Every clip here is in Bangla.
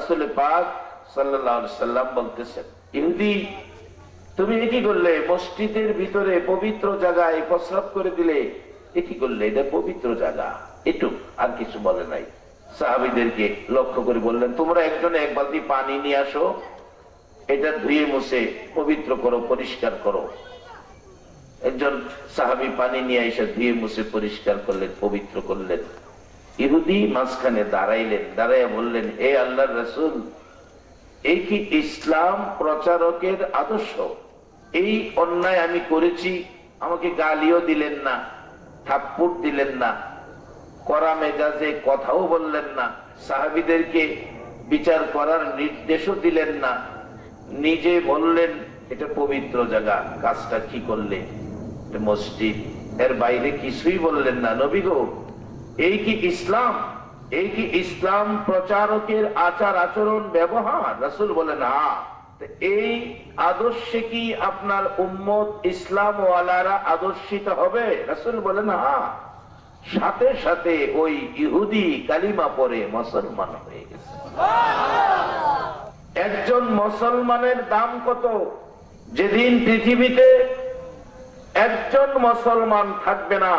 রাসূল পাক সাল্লাল্লাহু আলাইহি সাল্লাম বলতেছেন, ইহুদি তুমি কি করলে? মসজিদের ভিতরে পবিত্র জায়গায় প্রস্রাব করে দিলে, কি করলে? এটা পবিত্র জায়গা, একটু আর কিছু বলে নাই। সাহাবীদেরকে লক্ষ্য করে বললেন, তোমরা একজনে এক বালতি পানি নিয়ে আসো, এটা ধুয়ে মুছে পবিত্র করো, পরিষ্কার করো। একজন সাহাবী পানি নিয়ে এসে ধুয়ে মুছে পরিষ্কার করলেন, পবিত্র করলেন। ইহুদি মাঝখানে দাঁড়াইলেন, দাঁড়াইয়া বললেন, হে আল্লাহর রাসূল, এই কি ইসলাম প্রচারকের আদর্শ? এই অন্যায় আমি করেছি, আমাকে গালিও দিলেন না, থাপ্পড় দিলেন না, কড়া মেজাজে কথাও বললেন না, সাহাবীদেরকে বিচার করার নির্দেশও দিলেন না, নিজে বললেন এটা পবিত্র জায়গা, কাজটা কি করলে? মসজিদ, এর বাইরে কিছুই বললেন না। নবী গো, এই কি ইসলাম? এই কি ইসলাম প্রচারকের আচার আচরণ ব্যবহার? রাসূল বলেন, হ্যাঁ। এই আদর্শে কি আপনার উম্মত ইসলাম ওয়ালারা আদর্শিত হবে? রাসূল বলেন, হ্যাঁ। সাথে সাথে ওই ইহুদি কালিমা পড়ে মুসলমান হয়ে গেছে। একজন মুসলমানের দাম কত? যেদিন পৃথিবীতে একজন মুসলমান থাকবে না,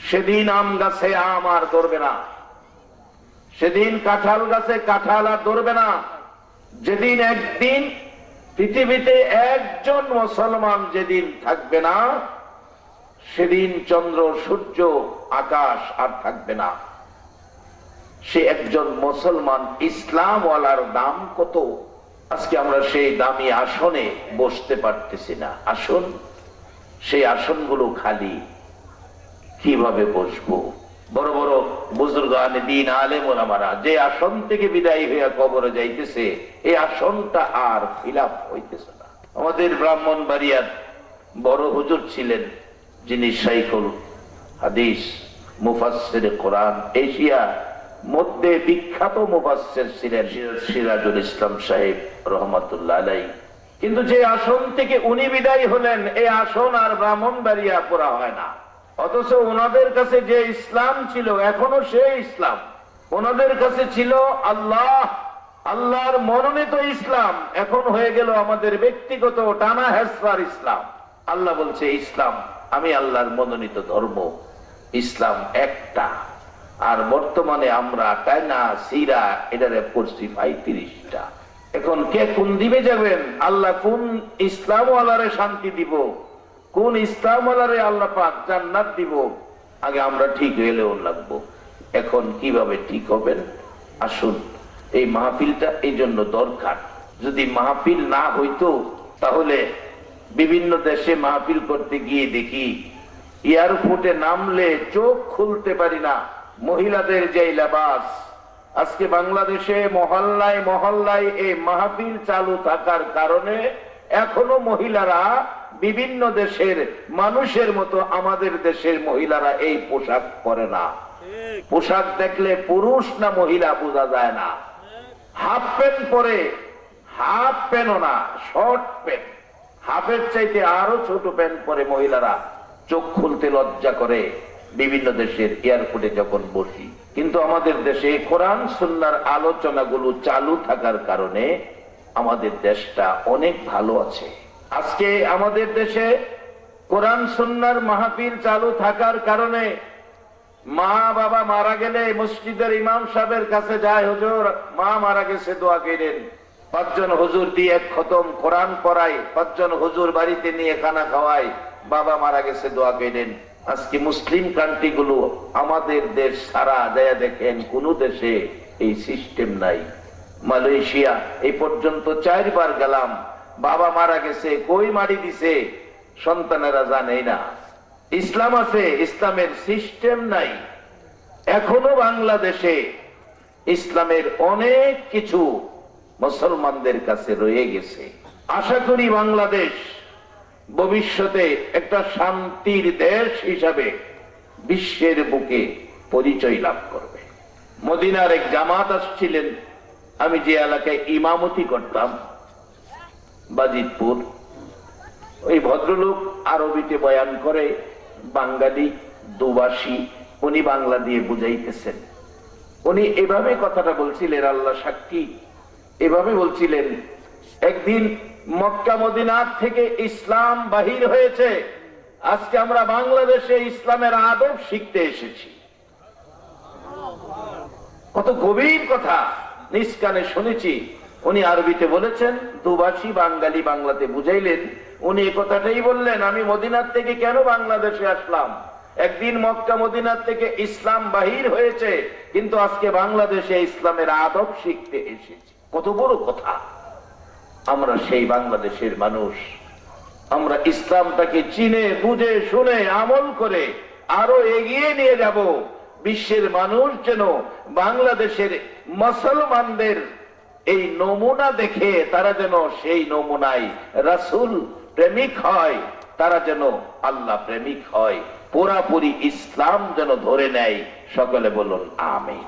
সেদিন আম গাছে আম আর ধরবে না, সেদিন কাঁঠাল গাছে কাঁঠাল আর ধরবে না। যেদিন একদিন পৃথিবীতে একজন মুসলমান যেদিন থাকবে না, সেদিন চন্দ্র সূর্য আকাশ আর থাকবে না। সে একজন মুসলমান ইসলাম ওয়ালার দাম কত? আজকে আমরা সেই দামি আসনে বসতে পারতেছি না। আসন, সেই আসনগুলো খালি, কিভাবে বসবো? বড় বড় বুজুর্গানে দ্বীন আলেম ওলামারা যে আসন থেকে বিদায় হইয়া কবরে যাইতেছে, এই আসনটা আর ফিল আপ হইতেছে না। আমাদের ব্রাহ্মণবাড়িয়ার বড় হুজুর ছিলেন, যিনি শাইখুল হাদিস মুফাসসিরে কোরআন, এশিয়া মধ্যে বিখ্যাত মুফাসসির ছিলেন সিরাজুল ইসলাম সাহেব রহমাতুল্লাহ আলাইহি। কিন্তু যে আসন থেকে উনি বিদায় হলেন, এই আসন আর ব্রাহ্মণবাড়িয়া পুরা হয় না। অথচ ওনাদের কাছে যে ইসলাম ছিল, এখনো সেই ইসলাম ওনাদের কাছে ছিল। আল্লাহর মনোনীত ইসলাম এখন হয়ে গেল আমাদের ব্যক্তিগত টানা হেসরার ইসলাম। আল্লাহ বলছে ইসলাম আমি আল্লাহর মনোনীত ধর্ম, ইসলাম একটা। আর বর্তমানে আমরা টানা সিরা এটারে পড়ছি 35টা। এখন কে কোন দিবে যাবেন? আল্লাহ কোন ইসলাম ওয়ালারে শান্তি দিব, কোন ইসলাম ওয়ালারে আল্লাহ পাক জান্নাত দিব, আগে আমরা ঠিক হইলেও লাগবো। এখন কিভাবে ঠিক হবেন? আসুন, এই মাহফিলটা এই জন্য দরকার। যদি মাহফিল না হইতো, তাহলে বিভিন্ন দেশে মাহফিল করতে গিয়ে দেখি এয়ারপোর্টে নামলে চোখ খুলতে পারি না। মহিলাদের যে লেবাস, আজকে বাংলাদেশে মহল্লায় মহল্লায় এই মাহফিল চালু থাকার কারণে এখনো মহিলারা বিভিন্ন দেশের মানুষের মতো আমাদের দেশের মহিলারা এই পোশাক পরে না। পোশাক দেখলে পুরুষ না মহিলা বোঝা যায় না। হাফ প্যান্ট পরে, হাফ প্যান্টও না, শর্ট প্যান্ট, হাফের চাইতে আরো ছোট প্যান্ট পরে মহিলারা চোখ খুলতে লজ্জা করে বিভিন্ন দেশের এয়ারপোর্টে যখন বসি। কিন্তু আমাদের দেশে কোরআন সুন্নাহর আলোচনাগুলো চালু থাকার কারণে আমাদের দেশটা অনেক ভালো আছে। আজকে আমাদের দেশে কোরআন সুন্নাহর মাহফিল চালু থাকার কারণে মা বাবা মারা গেলে মসজিদের ইমাম সাহেবের কাছে যায়, হুজুর মা মারা গেছে, দোয়া করেন। 5 জন হুজুর দিয়ে এক খতম কোরআন পড়াই, 5 জন হুজুর বাড়িতে নিয়ে খানা খাওয়াই, বাবা মারা গেছে, দোয়া করেন। আজকে মুসলিম কান্ট্রি গুলো, আমাদের দেশ সারা যায় দেখেন, কোন দেশে এই সিস্টেম নাই। মালয়েশিয়া এই পর্যন্ত 4 বার গেলাম, বাবা মারা গেছে, কই মারি দিছে সন্তানেরা জানেই না। ইসলাম আছে, ইসলামের সিস্টেম নাই। এখনো বাংলাদেশে ইসলামের অনেক কিছু মুসলমানদের কাছে রয়ে গেছে। আশা করি বাংলাদেশ ভবিষ্যতে একটা শান্তির দেশ হিসাবে বিশ্বের বুকে পরিচয় লাভ করবে। মদিনার এক জামাত আসছিলেন, আমি যে এলাকায় ইমামতি করতাম, বাজিতপুর, ওই ভদ্রলোক আরবিতে বয়ান করে, বাঙালি দুভাষী, উনি বাংলা দিয়ে বুঝাইতেছেন। উনি এভাবে কথাটা বলছিলেন, আল্লাহ সাক্ষী, এভাবে বলছিলেন, একদিন মক্কা মদিনার থেকে ইসলাম বাহির হয়েছে, আজকে আমরা বাংলাদেশে ইসলামের আদব শিখতে এসেছি। কত গভীর কথা, নিজ কানে শুনেছি। উনি আরবিতে বলেছেন, দুভাষী বাঙালি বাংলাতে বুঝাইলেন। উনি এই কথাটাই বললেন, আমি মদিনার থেকে কেন বাংলাদেশে আসলাম? একদিন মক্কা মদিনার থেকে ইসলাম বাহির হয়েছে, কিন্তু আজকে বাংলাদেশে ইসলামের আদব শিখতে এসেছি। কত বড় কথা। আমরা সেই বাংলাদেশের মানুষ, আমরা ইসলামটাকে চিনে বুঝে শুনে আমল করে আরো এগিয়ে নিয়ে যাব। বিশ্বের মানুষ যেন বাংলাদেশের মুসলমানদের এই নমুনা দেখে তারা যেন সেই নমুনায় রাসূল প্রেমিক হয়, তারা যেন আল্লাহ প্রেমিক হয়, পুরাপুরি ইসলাম যেন ধরে নেয়। সকলে বলুন আমিন।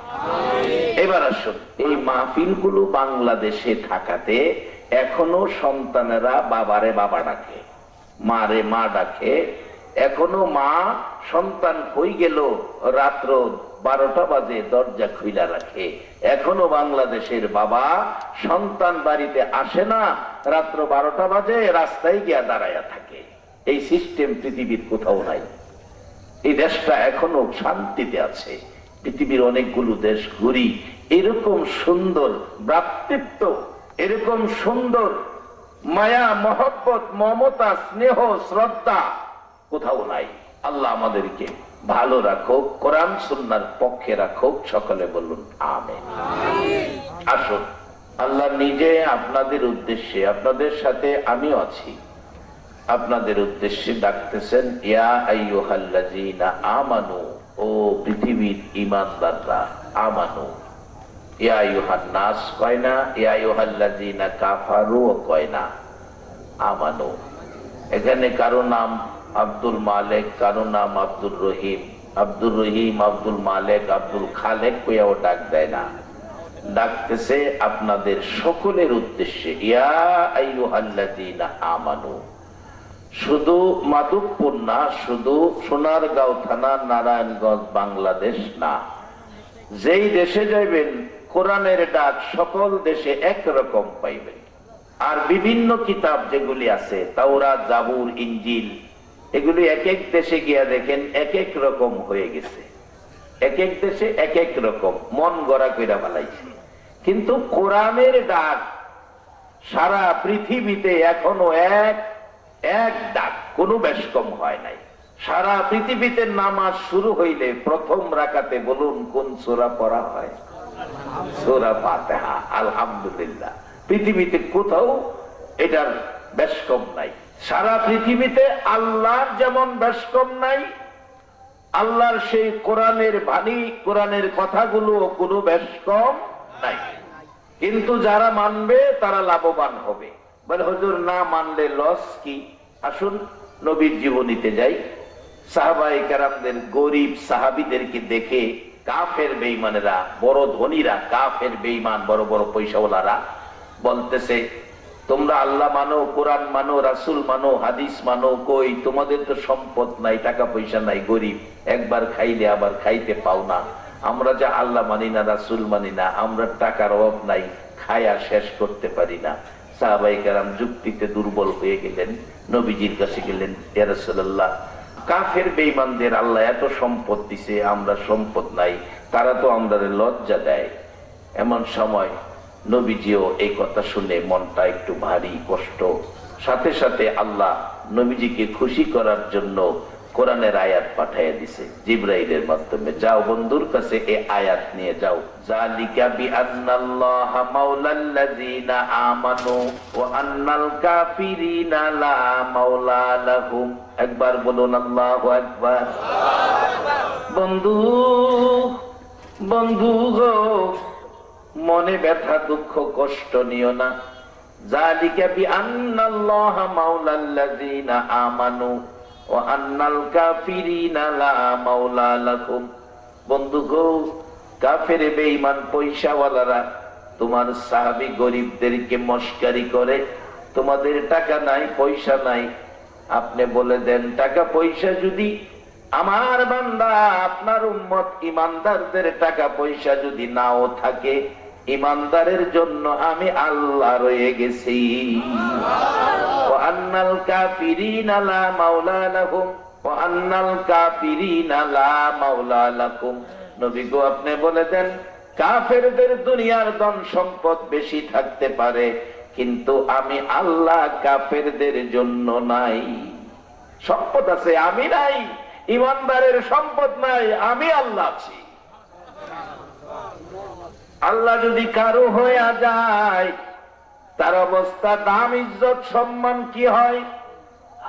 এবার আসুন, এই মাহফিলগুলো বাংলাদেশে থাকাতে এখনো সন্তানেরা বাবারে বাবা ডাকে, মারে মা ডাকে। এখনো মা সন্তান কই গেল রাত্র 12টা বাজে দরজা খুইলা রাখে। এখনো বাংলাদেশের বাবা সন্তান বাড়িতে আসে না, রাত্র 12টা বাজে রাস্তায় গিয়া দাঁড়াইয়া থাকে। এই সিস্টেম পৃথিবীর কোথাও নাই। এই দেশটা এখনো শান্তিতে আছে। পৃথিবীর অনেকগুলো দেশ ঘুরি, এরকম সুন্দর ভ্রাতৃত্ব, এরকম সুন্দর মায়া মহব্বত মমতা স্নেহ শ্রদ্ধা কোথাও নাই। আল্লাহ আমাদেরকে ভালো রাখুক, কোরআন সুন্নাহর পক্ষে রাখুক। সকলে বলুন আমিন। আসুন, আল্লাহ নিজে আপনাদের উদ্দেশ্যে, আপনাদের সাথে আমিও আছি, আপনাদের উদ্দেশ্যে ডাকতেছেন, ইয়া আইয়ুহাল্লাযীনা আমানু, ও পৃথিবীর ঈমানদাররা, আমানু। ইয়া আইয়ুহান নাস কয় না, ইয়া আইয়ুহাল্লাযীনা কাফারু কয় না, আমানু। এখানে কারো নাম আব্দুল মালেক, কারো নাম আব্দুল রহিম, আব্দুল রহিম, আব্দুল মালেক, আব্দুল খালেক কইয়াও ডাক দেয় না, ডাকতেছে আপনাদের সকলের উদ্দেশ্যে, ইয়া আইয়ুহাল্লাযীনা আমানু। শুধু মাধবপুর না, শুধু সোনারগাঁও থানা, নারায়ণগঞ্জ, বাংলাদেশ না, যেই দেশে যাইবেন কোরআনের ডাক সকল দেশে একরকম পাইবেন। আর বিভিন্ন কিতাব যেগুলি আছে, তাওরাত, জাবুর, ইনজিল, এগুলি এক এক দেশে গিয়া দেখেন এক এক রকম হয়ে গেছে। এক এক দেশে এক এক রকম মন গড়া কইরা বানাইছে। কিন্তু কোরআনের ডাক সারা পৃথিবীতে এখনো এক ডাক, কোনো বেশ কম হয় নাই। সারা পৃথিবীতে নামাজ শুরু হইলে প্রথম রাকাতে বলুন কোন সূরা পড়া হয়? সূরা ফাতিহা। আলহামদুলিল্লাহ, পৃথিবীতে কোথাও এটার বেশ কম নাই। সারা পৃথিবীতে আল্লাহর যেমন বেশ কম নাই, আল্লাহর সেই কোরআনের বাণী, কোরআনের কথাগুলো কোনো বেশ কম নাই। কিন্তু যারা মানবে তারা লাভবান হবে। বলে হুজুর না মানলে লস কি? আসুন নবীর জীবনীতে যাই। সাহাবায়ে কেরামদের, গরিব সাহাবীদেরকে দেখে কাফের বেঈমানেরা, বড় ধনীরা, কাফের বেঈমান বড় বড় পয়সাওয়ালারা বলতেছে, তোমরা আল্লাহ মানো, কোরআন মানো, রাসূল মানো, হাদিস মানো, কই তোমাদের তো সম্পদ নাই, টাকা পয়সা নাই, গরিব, একবার খাইলে আবার খাইতে পাও না। আমরা যা আল্লাহ মানি না, রাসূল মানি না, আমরা টাকার অভাব নাই, খায়া শেষ করতে পারি না। সাহাবায়ে কেরাম যুক্তিতে দুর্বল হয়ে গেলেন, নবীজির কাছে গেলেন, ইয়া রাসূলুল্লাহ, কাফের বেঈমানদের আল্লাহ এত সম্পদ দিছে, আমরা সম্পদ নাই, তারা তো আমাদের লজ্জা দেয়। এমন সময় নবীজিও এই কথা শুনে মনটা একটু ভারী কষ্ট। সাথে সাথে আল্লাহ নবীজিকে খুশি করার জন্য কোরআনের আয়াত পাঠিয়ে দিছে জিবরাইলের মাধ্যমে। যাও বন্ধুর কাছে এই আয়াত নিয়ে যাও, যালিকা বিআন্নাল্লাহা মাওলাল্লাযীনা আমানু ওয়া আন্নাল কাফিরিনা লা মাওলা লাহুম। একবার বলুন আল্লাহু আকবার। বন্ধু, বন্ধু গো, মনে ব্যথা দুঃখ কষ্ট নিও না। যালিকা বিআন্নাল্লাহা মাওলাল্লাযীনা আমানু ওয়া আন্নাল কাফিরিনা লা মাওলা লাহুম। বন্ধু গো, কাফের বেঈমান পয়সাওয়ালারা তোমার সাহাবী গরিবদেরকে মস্কারি করে, তোমাদের টাকা নাই, পয়সা নাই, আপনি বলে দেন টাকা পয়সা যদি আমার বান্দা আপনার উম্মত ইমানদারদের টাকা পয়সা যদি নাও থাকে, ইমানদারের জন্য আমি আল্লাহ রয়ে গেছি। ওয়া আন্নাল কাফিরিনা লা মাওলা লাহুম ওয়া আন্নাল কাফিরিনা লা মাওলা লাকুম। নবী গো, আপনি বলে দেন, কাফেরদের দুনিয়ার ধন সম্পদ বেশি থাকতে পারে, কিন্তু আমি আল্লাহ কাফেরদের জন্য নাই। সম্পদ আছে, আমি নাই। ইমানদারের সম্পদ নাই, আমি আল্লাহ আছি। আল্লাহ যদি কারো হয়ে যায়, তার অবস্থা, দাম, ইজ্জত, সম্মান কি হয়?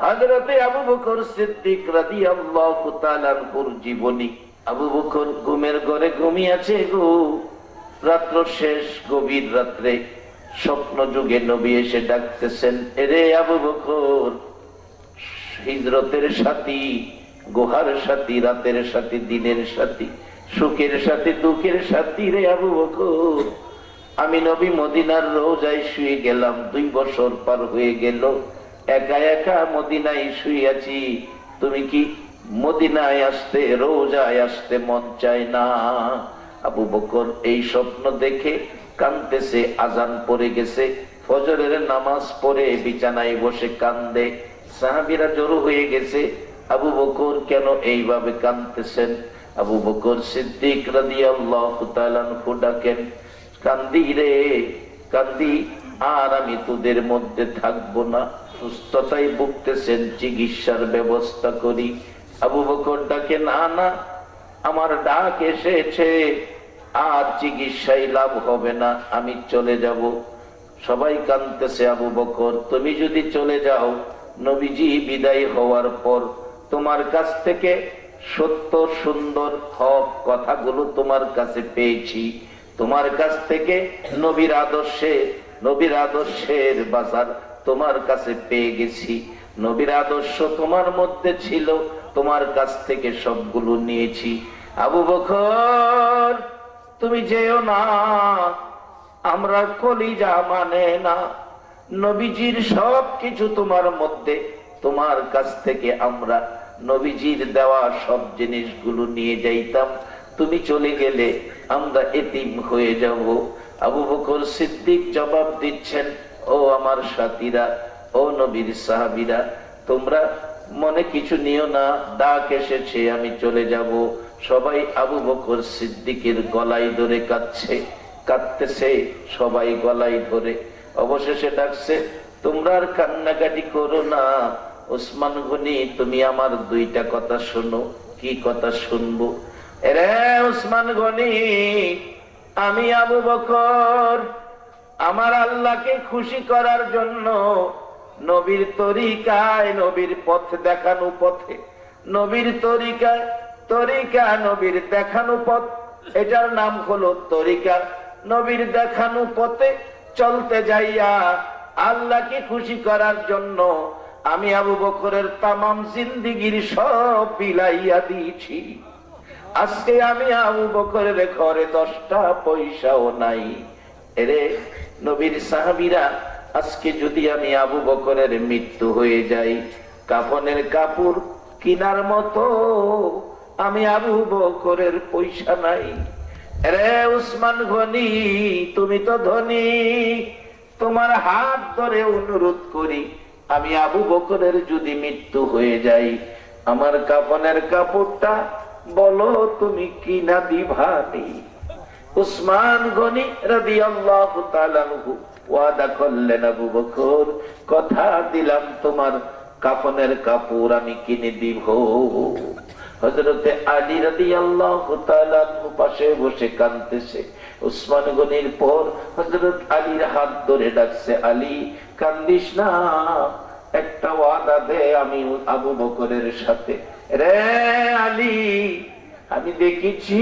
হযরতে আবু বকর সিদ্দিক রাদিয়াল্লাহু তাআলা আনহুর জীবনী। আবু বকর ঘুমের ঘরে ঘুমিয়েছে গো, রাত্র শেষ, গভীর রাত্রে স্বপ্ন যুগে নবী এসে ডাকতেছেন, এরে আবু বকর, হিজরতের সাথী, গুহার সাথী, রাতের সাথী, দিনের সাথী, সুখের সাথী, দুঃখের সাথী রে আবু বকর। আমি নবী মদিনার রোজায় শুয়ে গেলাম, 2 বছর পার হয়ে গেল, একা একা মদিনায় শুয়েছি। তুমি কি মদিনায় আসতে, রোজায় আসতে মন চায় না? আবু বকর এই স্বপ্ন দেখে কাঁদতেছে। আজান পড়ে গেছে, ফজরের নামাজ পড়ে বিছানায় বসে কান্দে। সাহাবীরা জড়ো হয়ে গেছে, আবু বকর কেন এইভাবে কাঁদতেছেন? আবু বকর সিদ্দিক রাদিয়াল্লাহু তাআলা আনহু ডাকেন, কান্দি রে কান্দি, আর আমি তোদের মধ্যে থাকবো না। সুস্থতায় ভুগতেছেন, চিকিৎসার ব্যবস্থা করি। আবু বকর ডাকে, না না, আমার ডাক এসেছে, আর চিকিৎসায় লাভ হবে না, আমি চলে যাব। সবাই কাঁদতেছে। আবু বকর, তুমি যদি চলে যাও, নবীজি বিদায় হওয়ার পর তোমার কাছ থেকে সত্য, সুন্দর, হক কথাগুলো তোমার কাছে পেয়েছি। তোমার কাছ থেকে নবীর আদর্শের বাজার তোমার কাছে পেয়ে গেছি। নবীর আদর্শ তোমার মধ্যে ছিল, তোমার কাছ থেকে সবগুলো নিয়েছি। আবু বকর, তুমি যেও না, আমরা কলিজা মানে না। নবীজির সব কিছু তোমার মধ্যে, তোমার কাছ থেকে আমরা নবীজির দেওয়া সব জিনিসগুলো নিয়ে যাইতাম। তুমি চলে গেলে আমরা এতিম হয়ে যাব। আবু বকর সিদ্দিক জবাব দিচ্ছেন, ও আমার সাথীরা, ও নবীর সাহাবীরা, তোমরা মনে কিছু নিও না, ডাক এসেছে, আমি চলে যাব। সবাই আবু বকর সিদ্দিকের গলায় ধরে কাঁদতেছে, সবাই গলায় ধরে। অবশেষে ডাকছে, তোমরা আর কান্নাকাটি করো না। ওসমান গনি, তুমি আমার 2টা কথা শোনো। কি কথা শুনবো? রে ওসমান গনি, আমি আবু বকর আমার আল্লাহকে খুশি করার জন্য নবীর তরিকায়, নবীর পথ দেখানো পথে, নবীর তরিকা নবীর দেখানো পথ, এটার নাম হলো তরিকা। নবীর দেখানো পথে চলতে যাইয়া আল্লাহকে খুশি করার জন্য আমি আবু বকরের তামাম জিন্দিগির সব বিলাইয়া দিয়েছি। আজকে আমি আবু বকরের ঘরে 10টা পয়সাও নাই। এরে নবীর সাহাবীরা, আজকে যদি আমি আবু বকরের মৃত্যু হয়ে যাই, কাফনের কাপড় কিনার মতো আমি আবু বকরের পয়সা নাই। রে উসমান গনি, তুমি তো ধনী, তোমার হাত ধরে অনুরোধ করি, আমি আবু বকরের যদি মৃত্যু হয়ে যাই, আমার কাফনের কাপড়টা বলো তুমি কিনা দিবানি। উসমান গনি রাদিয়াল্লাহু তাআলা আনহু ওয়াদা করলেন, আবু বকর, কথা দিলাম তোমার কাফনের কাপড় আমি কিনে দিব। হযরতে আলী রাদিয়াল্লাহু তাআলা আনহু পাশে বসে কাঁদতেছে। উসমান গনির পর হযরত আলীর হাত ধরে ডাকছে, আলী কান্দিস না, একটা ওয়াদা দে আমি আবু বকরের সাথে। রে আলী, আমি দেখেছি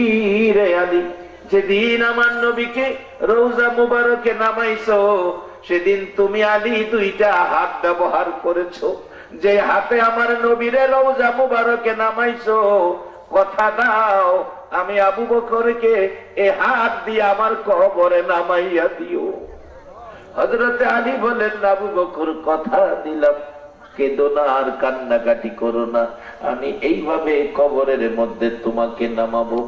রে আলী, যেদিন আমার নবীকে রওজা মুবারকে নামাইছো, সেদিন তুমি আলী 2টা হাত ব্যবহার করেছো। যে হাতে আমার নবীরে রওজা মুবারকে নামাইছো, কথা দাও আমি আবু বকরকে এই হাত দিয়ে আমার কবরে নামাইয়া দিও। হযরতে আলী বলেন, আবু বকর কথা দিলাম, কেঁদো না আর কান্নাকাটি করো না, আমি এইভাবে কবরের মধ্যে তোমাকে নামাবো।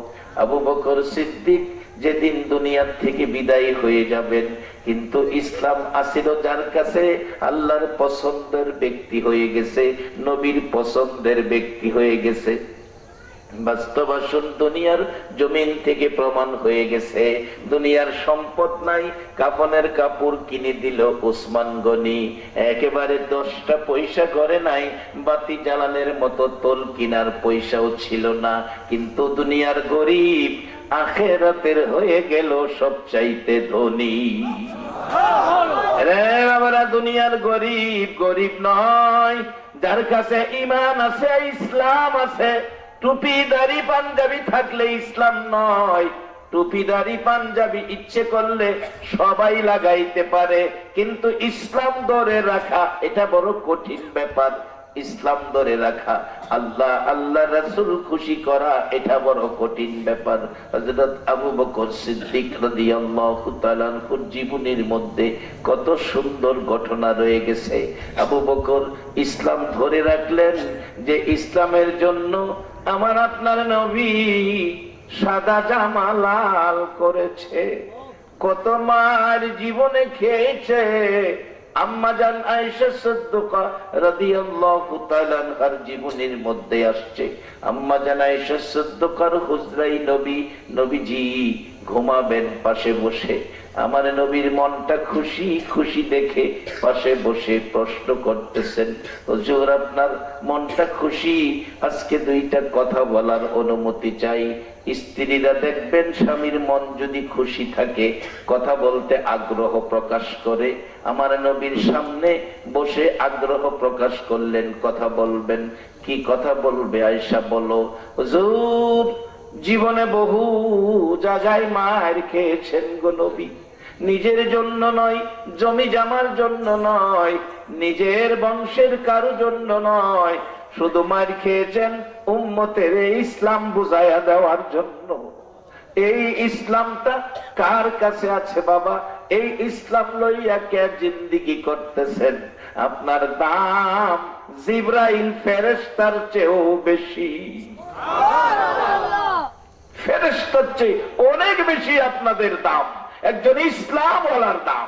আবু বকর সিদ্দিক যেদিন দুনিয়ার থেকে বিদায় হয়ে যাবেন, কিন্তু ইসলাম আসিল যার কাছে আল্লাহর পছন্দের ব্যক্তি হয়ে গেছে, নবীর পছন্দের ব্যক্তি হয়ে গেছে। বাস্তব আসল দুনিয়ার জমিন থেকে প্রমাণ হয়ে গেছে। দুনিয়ার সম্পদ নাই, কাফনের কাপড় কিনে দিল ওসমান গনি, একেবারে 10টা পয়সা করে নাই, বাতি জ্বালানোর মতো তোল কিনার পয়সাও ছিল না, কিন্তু দুনিয়ার গরিব আখেরাতের হয়ে গেল সবচাইতে ধনী। রে বাবারা, দুনিয়ার গরিব গরিব নয়, যার কাছে ঈমান আছে, ইসলাম আছে। টুপি দাড়ি পাঞ্জাবি থাকলে ইসলাম নয়। টুপি দাড়ি পাঞ্জাবি ইচ্ছে করলে সবাই লাগাইতে পারে, কিন্তু ইসলাম ধরে রাখা এটা বড় কঠিন ব্যাপার। ইসলাম ধরে রাখা, আল্লাহ আল্লাহ রাসূল খুশি করা, এটা বড় কঠিন ব্যাপার। হযরত আবু বকর সিদ্দিক রাদিয়াল্লাহু তাআলা আনহুর জীবনের মধ্যে কত সুন্দর ঘটনা রয়ে গেছে। আবু বকর ইসলাম ধরে রাখলেন, যে ইসলামের জন্য আমার আপনার নবী সাদা জামা লাল করেছে, কত মার জীবনে খেয়েছে। আম্মাজান আয়েশা সিদ্দিকা রাদিয়াল্লাহু তাআলা আনহার জীবনের মধ্যে আসছে, আম্মাজান আয়েশা সিদ্দিকার হুজরাই নবীজি ঘুমাবেন পাশে বসে। আমার নবীর মনটা খুশি খুশি দেখে পাশে বসে প্রশ্ন করতেছেন, হুজুর আপনার মনটা খুশি, আজকে 2টা কথা বলার অনুমতি চাই। স্ত্রীরা দেখবেন স্বামীর মন যদি খুশি থাকে কথা বলতে আগ্রহ প্রকাশ করে। আমার নবীর সামনে বসে আগ্রহ প্রকাশ করলেন, কথা বলবেন। কি কথা বলবে? আয়েশা বলো। হুজুর জীবনে বহু জায়গায় মার খেয়েছেন গো নবী, নিজের জন্য নয়, জমি জামার জন্য নয়, নিজের বংশের কারো জন্য নয়, শুধু মার খেয়েছেন উম্মতের ইসলাম বুঝাইয়া দেওয়ার জন্য। এই ইসলামটা কার কাছে আছে বাবা? এই ইসলাম লইয়া কে জিন্দেগি করতেছেন? আপনার দাম জিবরাইল ফেরেশতার চেয়েও বেশি, ফেরেশতার চেয়ে অনেক বেশি আপনাদের দাম, একজন ইসলাম ওয়ালার দাম।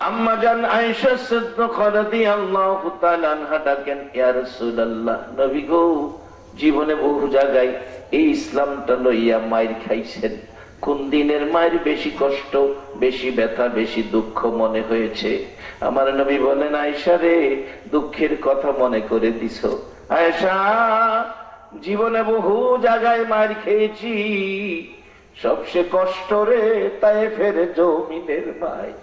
আম্মাজান আয়েশা সিদ্দিকা রাদিয়াল্লাহু তাআলা আনহা ডাকেন, ইয়া রাসূলুল্লাহ, নবী গো, জীবনে বহু জায়গায় এই ইসলামটা লইয়া মাইর খাইছেন, কোন দিনের মায়ের বেশি কষ্ট, বেশি ব্যথা, বেশি দুঃখ মনে হয়েছে? আমার নবী বলেন, আয়েশা রে, দুঃখের কথা মনে করে দিছ। আয়েশা, জীবনে বহু জায়গায় মার খেয়েছি, সবচেয়ে কষ্ট রে তায়েফের জমিনের মায়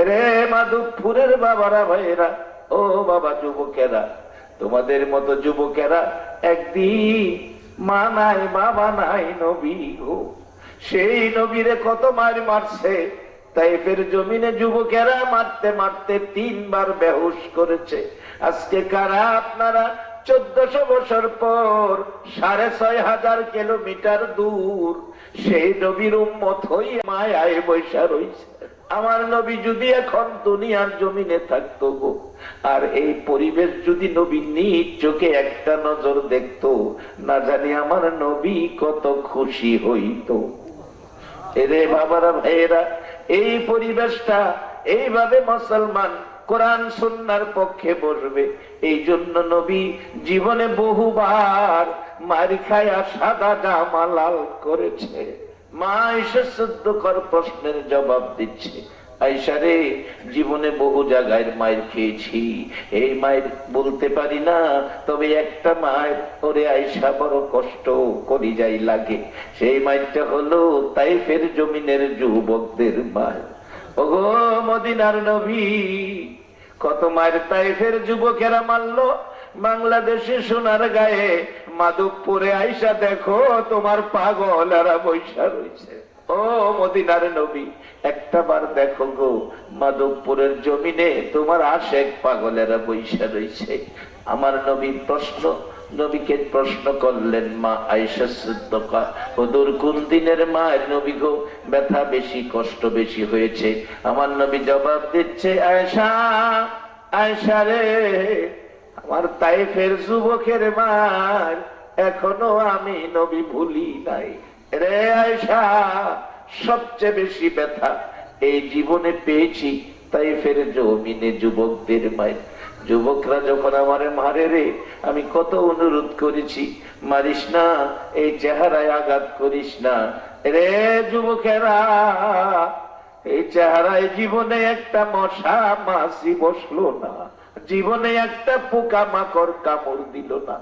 রে। মাধবপুরের বাবারা, ভাইয়েরা, ও বাবা যুবকেরা, তোমাদের মতো যুবকেরা একদিন মা নাই বাবা নাই, নবী গো, সেই নবীরে কত মার মারছে। তাইফের জমিনে যুবকেরা মারতে মারতে 3 বার বেহুশ করেছে। আজকে কারা আপনারা 1400 বছর পর 6500 কিলোমিটার দূর সেই নবীর উম্মত হই মায়ায় বৈশা রয়েছে। আমার নবী যদি এখন দুনিয়ার জমিনে থাকতো গো, আর এই পরিবেশ যদি নবী নিজ চোখে একটা নজর দেখতো, না জানি আমার নবী কত খুশি হইতো। এরে বাবারা, ভাইয়েরা, এই পরিবেশটা এইভাবে মুসলমান কোরআন সুন্নাহর পক্ষে বসবে, এই জন্য নবী জীবনে বহুবার মার খায়া সাদা জামা লাল করেছে। মা আয়েশা সিদ্দিকার প্রশ্নের জবাব দিচ্ছে, আয়েশা রে, জীবনে বহু জায়গায় মায়ের খেয়েছি, এই মায়ের বলতে পারি না, তবে একটা মায়ের ওরে আয়েশা বড় কষ্ট করি যাই লাগে। সেই মায়েরটা হলো তাইফের জমিনের যুবকদের মায়ের। ওগো মদিনার নবী, কত মায়ের তাইফের যুবকেরা মারলো। বাংলাদেশে সোনার গায়ে মাধবপুরে আইসা দেখো তোমার পাগলেরা বৈশা রয়েছে। ও মদিনার নবী, একটা বার দেখো গো, মাধবপুরের জমিনে তোমার আশেক পাগলেরা বৈশা রয়েছে। আমার নবীর নবীকে প্রশ্ন করলেন মা আয়েশা সিদ্দিকা, হুজুর কোন দিনের মায়ের নবী গো ব্যথা বেশি, কষ্ট বেশি হয়েছে? আমার নবী জবাব দিচ্ছে, আয়েশা, আয়েশা রে, আমার তাইফের যুবকের মার এখনো আমি নবী ভুলি নাই। রে আয়েশা, সবচেয়ে বেশি ব্যথা এই জীবনে পেয়েছি তাইফের জমিনে যুবকদের মায়ের। যুবকরা যখন আমারে মারে রে, আমি কত অনুরোধ করেছি, মারিস না, এই চেহারায় আঘাত করিস না রে যুবকেরা। এই চেহারায় জীবনে একটা মশা মাছি বসলো না, জীবনে একটা পোকা মাকড় কামড় দিল না,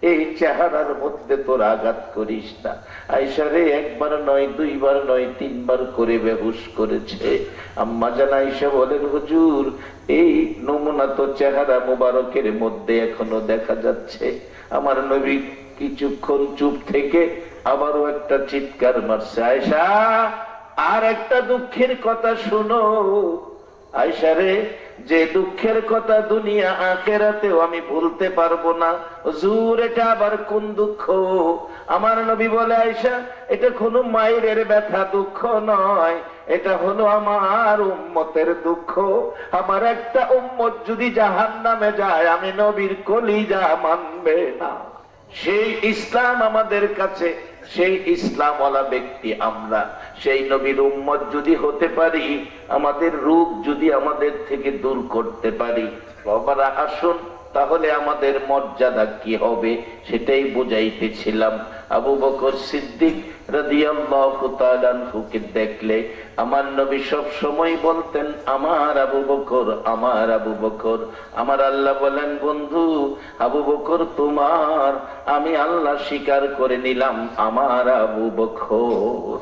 এই চেহারার মধ্যে তোর আঘাত করিস না। আয়েশারে একবার নয়, দুইবার নয়, তিনবার করে বেহুশ করেছে। আম্মা জান আয়েশা বলেন, হুজুর এই নমুনা তো চেহারা মুবারকের মধ্যে এখনো দেখা যাচ্ছে। আমার নবী কিছুক্ষণ চুপ থেকে আবারও একটা চিৎকার মারছে, আয়েশা আর একটা দুঃখের কথা শুনো। আয়েশা রে, যে দুঃখের কথা দুনিয়া আখিরাতেও আমি ভুলতে পারবো না। হুজুর এটা আবার কোন দুঃখ? আমার নবী বলে, আয়েশা এটা কোনো মায়ের ব্যথা দুঃখ নয়, এটা হলো আমার উম্মতের দুঃখ। আমার একটা উম্মত যদি জাহান্নামে যায়, আমি নবীর কলিজা মানবে না। সেই ইসলাম আমাদের কাছে, সেই ইসলামওয়ালা ব্যক্তি আমরা, সেই নবীর উম্মত যদি হতে পারি, আমাদের রোগ যদি আমাদের থেকে দূর করতে পারি, বাবারা আসুন তাহলে আমাদের মর্যাদা কি হবে সেটাই বুঝাইতেছিলাম। আবু বকর সিদ্দিক রাদিয়াল্লাহু তাআলা আনহুকে দেখলে আমার নবী সব সময় বলতেন, আমার আবু বকর, আমার আবু বকর। আমার আল্লাহ বলেন, বন্ধু আবু বকর তোমার, আমি আল্লাহ স্বীকার করে নিলাম আমার আবু বকর।